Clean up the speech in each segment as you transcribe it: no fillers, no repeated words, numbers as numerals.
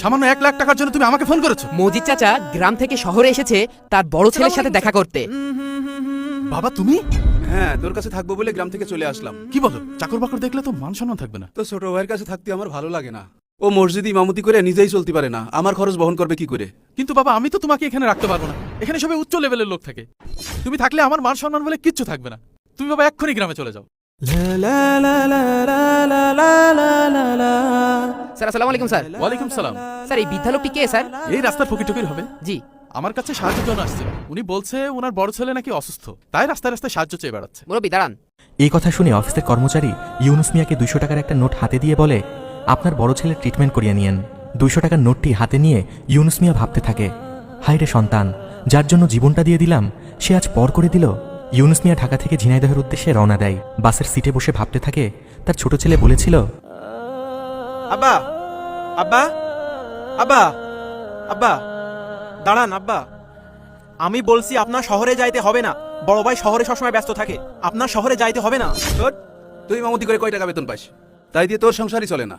সামান্য 1 লাখ টাকার জন্য তুমি আমাকে ফোন করেছো? মজিদ চাচা গ্রাম থেকে শহরে এসেছে তার বড় ছেলের সাথে দেখা করতে। বাবা তুমি? হ্যাঁ, তোর কাছে থাকবো বলে গ্রাম থেকে চলে আসলাম। কি বলো? চাকর বাকর দেখলে তো মান সম্মান থাকবে না। তো ছোট ভাইয়ের কাছে থাকতে আমার ভালো লাগে না। ও মসজিদে ইমামতি করে নিজেই চলতে পারে না, আমার খরচ বহন করবে কি করে? কিন্তু বাবা আমি তো তোমাকে এখানে রাখতে পারবো না। এখানে সবাই উচ্চ লেভেলের লোক থাকে। তুমি থাকলে আমার মান সম্মান বলে কিচ্ছু থাকবে না। তুমি বাবা এক্ষুনি গ্রামে চলে যাও। স্যার আসসালামু আলাইকুম স্যার। ওয়ালাইকুম সালাম। স্যার এই বৃদ্ধা লোকটি কে স্যার? এই রাস্তার ফকিটকির হবে। জি। আমার কাছে সাহায্যের জন্য আসছে। উনি বলছে ওনার বড় ছেলে নাকি অসুস্থ, তাই রাস্তায় রাস্তায় সাহায্য চেয়ে বেড়াচ্ছে। মুরব্বি দাঁড়ান। এই কথা শুনে অফিসের কর্মচারী ইউনুস মিয়াকে 200 টাকার একটা নোট হাতে দিয়ে বলে, আপনার বড় ছেলের ট্রিটমেন্ট করিয়ে নিয়েন। 200 টাকার নোটটি হাতে নিয়ে ইউনুস মিয়া ভাবতে থাকে, হায় রে সন্তান, যার জন্য জীবনটা দিয়ে দিলাম সে আজ পর করে দিল। ইউনুস মিয়া ঢাকা থেকে ঝিনাইদহের উদ্দেশ্যে রওনা দেয়। বাসের সিটে বসে ভাবতে থাকে, তার ছোট ছেলে বলেছিল, আব্বা আব্বা আব্বা আব্বা দাঁড়ান আব্বা, আমি বলছি আপনার শহরে যাইতে হবে না। বড় ভাই শহরে সবসময় ব্যস্ত থাকে, আপনার শহরে যাইতে হবে না। তুই ইমামতি করে কয় টাকা বেতন পাস? তাই দিয়ে তোর সংসারই চলে না।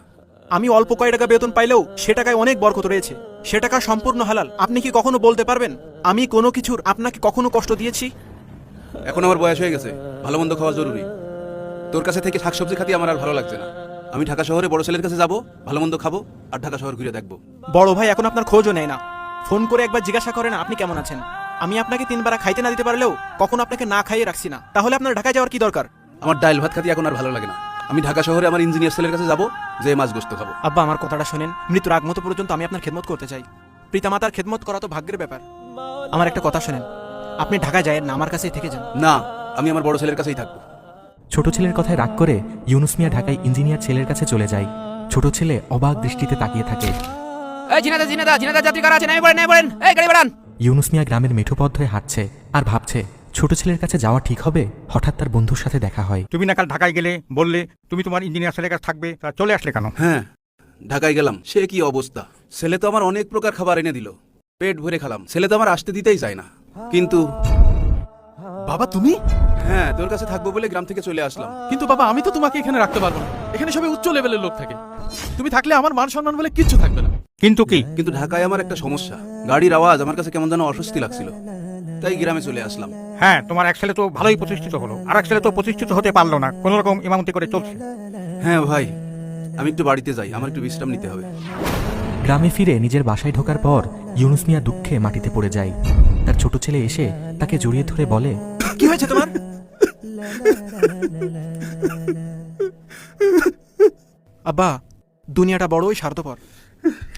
আমি অল্প কয় টাকা বেতন পাইলেও সে টাকায় অনেক বরকত রয়েছে, সে টাকা সম্পূর্ণ হালাল। আপনি কি কখনো বলতে পারবেন আমি কোনো কিছুর আপনাকে কখনো কষ্ট দিয়েছি? এখন আমার বয়স হয়ে গেছে, ভালো মন্দ খাওয়া জরুরি। তোর কাছে থেকে শাকসবজি খাতি আমার আর ভালো লাগছে না। আমি ঢাকা শহরে বড় ছেলের কাছে যাবো, ভালো মন্দ খাবো, আর ঢাকা শহর ঘুরে দেখবো। বড় ভাই এখন আপনার খোঁজও নেয় না, ফোন করে একবার জিজ্ঞাসা করে না আপনি কেমন আছেন। আমি আপনাকে 3 বার খাইতে না দিতে পারলেও কখনো আপনাকে না খাইয়ে রাখছি না, তাহলে আপনার ঢাকায় যাওয়ার কি দরকার? আমার ডাইল ভাত খাতি এখন আর ভালো লাগে না। আমি ঢাকা শহরে আমার ইঞ্জিনিয়ার ছেলের কাছে যাবো, যে মাছ গোস্ত খাবো। আব্বা আমার কথাটা শোনেন, মৃত্যুর আগ মতো পর্যন্ত আমি আপনার খেদমত করতে চাই। পিতামাতার খেদমত করা তো ভাগ্যের ব্যাপার। আমার একটা কথা শোনেন, আপনি ঢাকা যায় না, আমার কাছেই থেকে যান। না, আমি আমার বড় ছেলের কাছেই থাকবো। ছোট ছেলের কথায় রাগ করে ইউনুস মিয়া ঢাকায় ইঞ্জিনিয়ার ছেলের কাছে চলে যায়। ছোট ছেলে অবাক দৃষ্টিতে তাকিয়ে থাকে। এই ঝিনাইদহ যাত্রী কারা আছে? নেমে পড়েন। এই গাড়ি বাড়ান। ইউনুস মিয়া গ্রামের মেঠো পথ ধরে হাঁটছে আর ভাবছে, ছোট ছেলের কাছে যাওয়া ঠিক হবে। হঠাৎ তার বন্ধুর সাথে দেখা হয়। তুমি না কাল ঢাকায় গেলে, বললে তুমি তোমার ইঞ্জিনিয়ার ছেলের কাছে থাকবে, তা চলে আসলে কেন? হ্যাঁ, ঢাকায় গেলাম, সে কি অবস্থা। ছেলে তো আমার অনেক প্রকার খাবার এনে দিল, পেট ভরে খেলাম। ছেলে তো আমার আসতে দিতেই চায় না। কিন্তু বাবা তুমি? হ্যাঁ, তোর কাছে থাকবো বলে গ্রাম থেকে চলে আসলাম। কিন্তু বাবা আমি তো তোমাকে এখানে রাখতে পারবো না। এখানে সবাই উচ্চ লেভেলের লোক থাকে। তুমি থাকলে আমার মান সম্মান বলে কিচ্ছু থাকবে না। কিন্তু কি? কিন্তু ঢাকায় আমার একটা সমস্যা, গাড়ির আওয়াজ আমার কাছে কেমন যেন অস্বস্তি লাগছিল, তাই গ্রামে চলে আসলাম। হ্যাঁ, তোমার এক ছেলে তো ভালোই প্রতিষ্ঠিত হলো, আর এক ছেলে তো প্রতিষ্ঠিত হতে পারলো না, কোন রকম ইমামতি করে চলছে। হ্যাঁ ভাই, আমি একটু বাড়িতে যাই, আমার একটু বিশ্রাম নিতে হবে। গ্রামে ফিরে নিজের বাসায় ঢোকার পর ইউনুস মিয়া দুঃখে মাটিতে পড়ে যায়। তার ছোট ছেলে এসে তাকে জড়িয়ে ধরে বলে, কি হয়েছে তোমার? আব্বা দুনিয়াটা বড়ই স্বার্থপর।